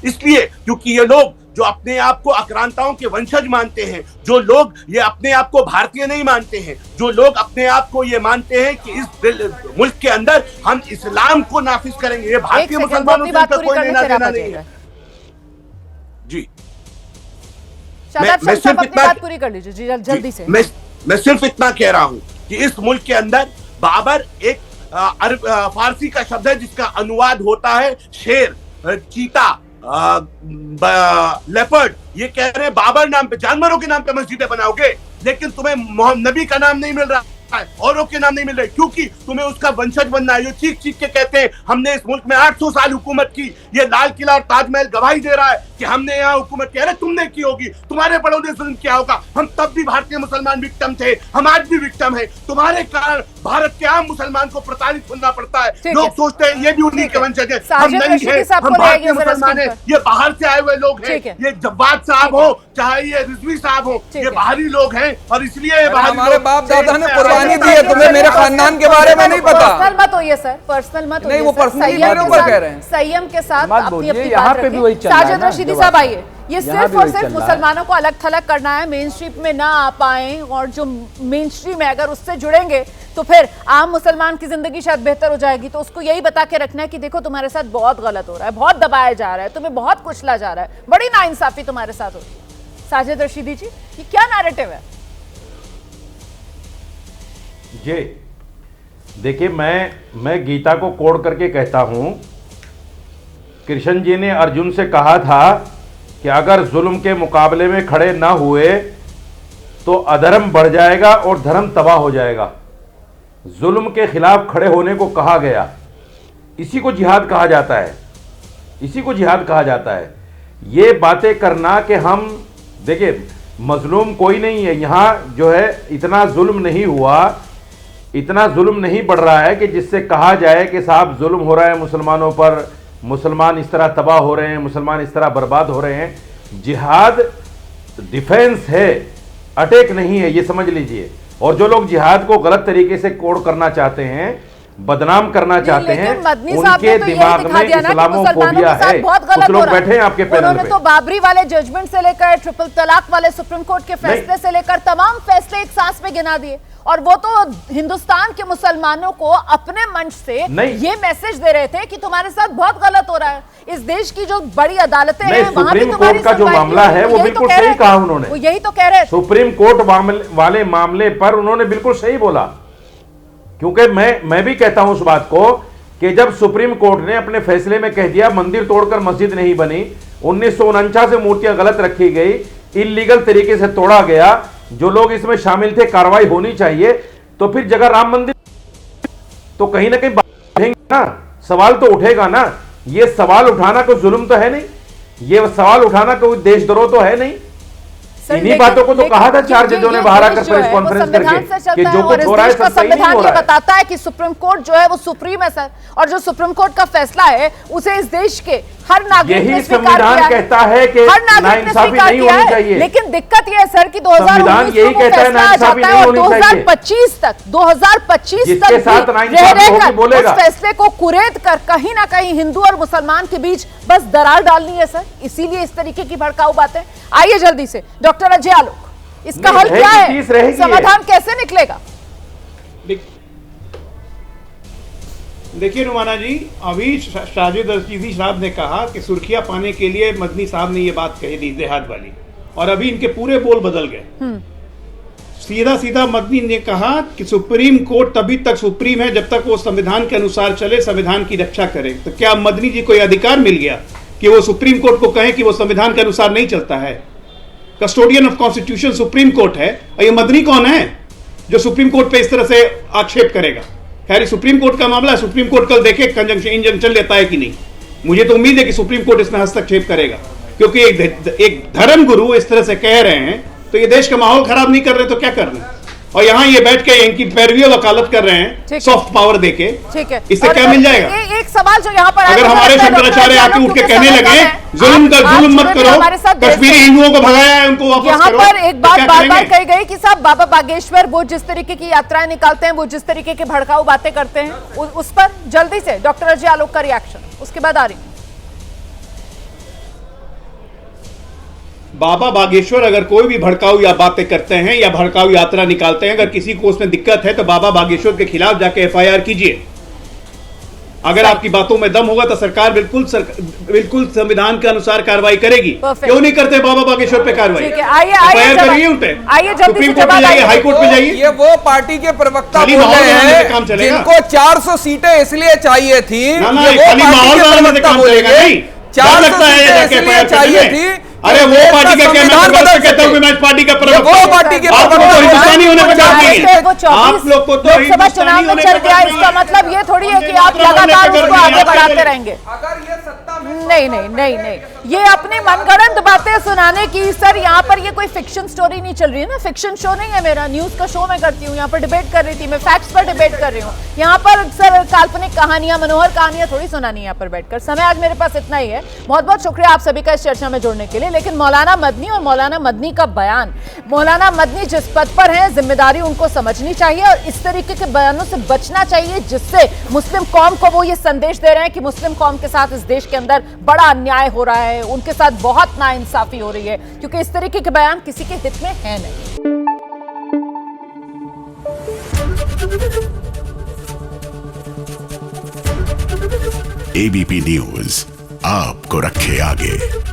इसलिए क्योंकि ये लोग जो अपने आप को आक्रांताओं के वंशज मानते हैं, जो लोग ये अपने आप को भारतीय नहीं मानते हैं, जो लोग अपने आप को ये मानते हैं कि इस मुल्क के अंदर हम इस्लाम को नाफिज करेंगे, ये भारतीय मुसलमानों से कोई लेना देना नहीं है। जी, मैं सिर्फ इतना बात पूरी कर लीजिए जल्दी से। मैं सिर्फ इतना कह रहा हूं कि इस मुल्क के अंदर बाबर एक फारसी का शब्द है जिसका अनुवाद होता है शेर, चीता, लेपर्ड। ये कह रहे हैं बाबर नाम पे, जानवरों के नाम पे मस्जिदें बनाओगे, लेकिन तुम्हें मोहम्मद नबी का नाम नहीं मिल रहा, औरों के नाम नहीं मिल रहे, क्योंकि तुम्हें उसका वंशज बनना है। ये चीख चीख के कहते हैं हमने इस मुल्क में 800 साल हुकूमत की, ये लाल किला और ताजमहल गवाही दे रहा है कि हमने यहाँ हुकूमत की। अरे तुमने की होगी, तुम्हारे बड़ों ने जुल्म किया होगा, हम तब भी भारतीय मुसलमान विक्टिम थे, हम आज भी विक्टिम है। तुम्हारे कारण भारत के आम मुसलमान को प्रताड़ित होना पड़ता है। लोग सोचते हैं ये भी उन्हीं के वंशज है, हम नहीं है, हम भारतीय मुसलमान है, ये बाहर से आए हुए लोग हैं। ये जव्वाद साहब हो चाहे ये रिजवी साहब हो, ये बाहरी लोग हैं, और इसलिए ये बाहरी हमारे बाप दादा ने कुर्बानी दी है, तुम्हें मेरे खानदान के बारे में नहीं पता। पर्सनल मत होइए सर, पर्सनल मत होइए। नहीं, वो पर्सनली मेरे ऊपर कह रहे हैं। संयम के साथ अपनी अपनी यहाँ पे भी वही चल रहा है। साजिद रशीदी साहब आइए, ये सिर्फ और सिर्फ मुसलमानों को अलग थलग करना है, मेन स्ट्रीम में ना आ पाए, और जो मेन स्ट्रीम है अगर उससे जुड़ेंगे तो फिर आम मुसलमान की जिंदगी शायद बेहतर हो जाएगी। तो उसको यही बता के रखना है कि देखो तुम्हारे साथ बहुत गलत हो रहा है, बहुत दबाया जा रहा है, तुम्हें बहुत कुचला जा रहा है, बड़ी नाइंसाफी तुम्हारे साथ हो रही है। साजिद रशीदी जी, ये क्या नैरेटिव है? जी देखिए, मैं गीता को कोड करके कहता हूं, कृष्ण जी ने अर्जुन से कहा था कि अगर जुल्म के मुकाबले में खड़े ना हुए तो अधर्म बढ़ जाएगा और धर्म तबाह हो जाएगा। जुल्म के खिलाफ खड़े होने को कहा गया, इसी को जिहाद कहा जाता है, इसी को जिहाद कहा जाता है। ये बातें करना कि हम देखिए मजलूम कोई नहीं है, यहाँ जो है इतना जुल्म नहीं हुआ, इतना जुल्म नहीं बढ़ रहा है कि जिससे कहा जाए कि साहब जुल्म हो रहा है मुसलमानों पर, मुसलमान इस तरह तबाह हो रहे हैं, मुसलमान इस तरह बर्बाद हो रहे हैं। जिहाद डिफेंस है, अटैक नहीं है, ये समझ लीजिए। और जो लोग जिहाद को गलत तरीके से कोड करना चाहते हैं, बदनाम करना चाहते हैं, उनके दिमाग में इस्लामोफोबिया है। कुछ लोग बैठे हैं आपके पैनल पे, तो बाबरी वाले जजमेंट से लेकर ट्रिपल तलाक वाले सुप्रीम कोर्ट के फैसले से लेकर तमाम फैसले एक सांस में गिना दिए, और वो तो हिंदुस्तान के मुसलमानों को अपने मंच से ये मैसेज दे रहे थे कि तुम्हारे साथ बहुत गलत हो रहा है। इस देश की जो बड़ी अदालतें हैं वहां भी सुप्रीम कोर्ट का जो मामला है वो बिल्कुल सही कहा उन्होंने, वो यही तो कह रहे हैं। सुप्रीम कोर्ट वाले मामले पर उन्होंने बिल्कुल सही बोला, क्योंकि मैं भी कहता हूं उस बात को कि जब सुप्रीम कोर्ट ने अपने फैसले में कह दिया मंदिर तोड़कर मस्जिद नहीं बनी, 1949 से मूर्तियां गलत रखी गई, इलीगल तरीके से तोड़ा गया, जो लोग इसमें शामिल थे कार्रवाई होनी चाहिए, तो फिर जगह राम मंदिर तो कहीं ना कहीं उठेंगे ना, सवाल तो उठेगा ना। ये सवाल उठाना कोई जुल्म तो है नहीं, ये सवाल उठाना कोई देशद्रोह तो है नहीं। इन्हीं बातों को तो कहा था चार जजों ने बाहर आकर प्रेस कॉन्फ्रेंस करके कि जो कुछ हो रहा है सब सही नहीं हो रहा है। बताता है कि सुप्रीम कोर्ट जो है वो सुप्रीम है सर, और जो सुप्रीम कोर्ट का फैसला है उसे इस देश के हर नागरिक ने स्वीकार किया है। संविधान कहता है कि नाइंसाफी नहीं होनी चाहिए, लेकिन दिक्कत यह है सर कि 2019 यही कहता है नाइंसाफी नहीं होनी चाहिए, 2025 तक उस फैसले को कुरेद कर कहीं ना कहीं हिंदू और मुसलमान के बीच बस दरार डालनी है सर, इसीलिए इस तरीके की भड़काऊ बातें। आइए जल्दी से डॉक्टर अजय आलोक, इसका हल क्या है, समाधान कैसे निकलेगा? देखिए रुमाना जी, अभी शाहिद रशीदी साहब ने कहा कि सुर्खियां पाने के लिए मदनी साहब ने ये बात कही थी जिहाद वाली, और अभी इनके पूरे बोल बदल गए। सीधा सीधा मदनी ने कहा कि सुप्रीम कोर्ट तभी तक सुप्रीम है जब तक वो संविधान के अनुसार चले, संविधान की रक्षा करे। तो क्या मदनी जी को यह अधिकार मिल गया कि वो सुप्रीम कोर्ट को कहें कि वो संविधान के अनुसार नहीं चलता है? Custodian of constitution supreme court है, और ये मदनी कौन है जो सुप्रीम कोर्ट पे इस तरह से आक्षेप करेगा? खैर सुप्रीम कोर्ट का मामला है, सुप्रीम कोर्ट कल देखे इंजंक्शन लेता है कि नहीं। मुझे तो उम्मीद है कि सुप्रीम कोर्ट इसमें हस्तक्षेप करेगा, क्योंकि एक धर्म गुरु इस तरह से कह रहे हैं तो ये देश का माहौल खराब नहीं कर रहे तो क्या कर रहे हैं? और यहाँ ये बैठ के इनकी पैरवी वकालत कर रहे हैं सॉफ्ट पावर देके, ठीक है, इससे क्या मिल जाएगा? एक सवाल जो यहाँ पर अगर हमारे शंकराचार्य आके उठ के कहने लगे जुल्म मत करो, कश्मीरी हिंदुओं को भगाया है उनको वापस यहाँ करो, पर एक बात बार-बार कही गई कि साहब बाबा बागेश्वर वो जिस तरीके की यात्राएं निकालते हैं, वो जिस तरीके के भड़काऊ बातें करते हैं, उस पर जल्दी से डॉक्टर अजय आलोक का रिएक्शन, उसके बाद आ रही। बाबा बागेश्वर अगर कोई भी भड़काऊ या बातें करते हैं या भड़काऊ यात्रा निकालते हैं, अगर किसी को उसमें दिक्कत है तो बाबा बागेश्वर के खिलाफ जाके एफआईआर कीजिए। अगर आपकी बातों में दम होगा तो सरकार बिल्कुल संविधान के अनुसार कार्रवाई करेगी। क्यों नहीं करते बाबा बागेश्वर पे कार्रवाई? एफआईआर करिए उन पे, सुप्रीम कोर्ट में जाइए, हाई कोर्ट में जाइए। ये वो पार्टी के प्रवक्ता बोल रहे हैं जिनको 400 सीटें इसलिए चाहिए थी, चाहिए थी। अरे वो पार्टी का क्या, मैं कहता हूं कि मैं पार्टी का प्रवक्ता, वो पार्टी के हिंदुस्तानी होने पर आप लोग को तो लोकसभा चुनाव में चल गया, इसका मतलब ये थोड़ी है कि आप लगातार उसको आगे बढ़ाते रहेंगे। नहीं, ये अपनी मनगढ़ंत बातें सुनाने की सर, यहाँ पर ये कोई फिक्शन स्टोरी नहीं चल रही है ना, फिक्शन शो नहीं है मेरा, न्यूज का शो मैं करती हूँ, यहाँ पर डिबेट कर रही थी, मैं फैक्ट्स पर डिबेट कर रही हूँ। यहाँ पर सर काल्पनिक कहानियां, मनोहर कहानियां थोड़ी सुनानी है यहाँ पर बैठकर। समय आज मेरे पास इतना ही है, बहुत बहुत शुक्रिया आप सभी का इस चर्चा में जुड़ने के लिए। लेकिन मौलाना मदनी और मौलाना मदनी का बयान, मौलाना मदनी जिस पद पर हैं जिम्मेदारी उनको समझनी चाहिए और इस तरीके के बयानों से बचना चाहिए जिससे मुस्लिम कौम को वो ये संदेश दे रहे हैं कि मुस्लिम कौम के साथ इस देश के अंदर बड़ा अन्याय हो रहा है, उनके साथ बहुत नाइंसाफी हो रही है, क्योंकि इस तरीके के बयान किसी के हित में है नहीं। एबीपी न्यूज आपको रखे आगे।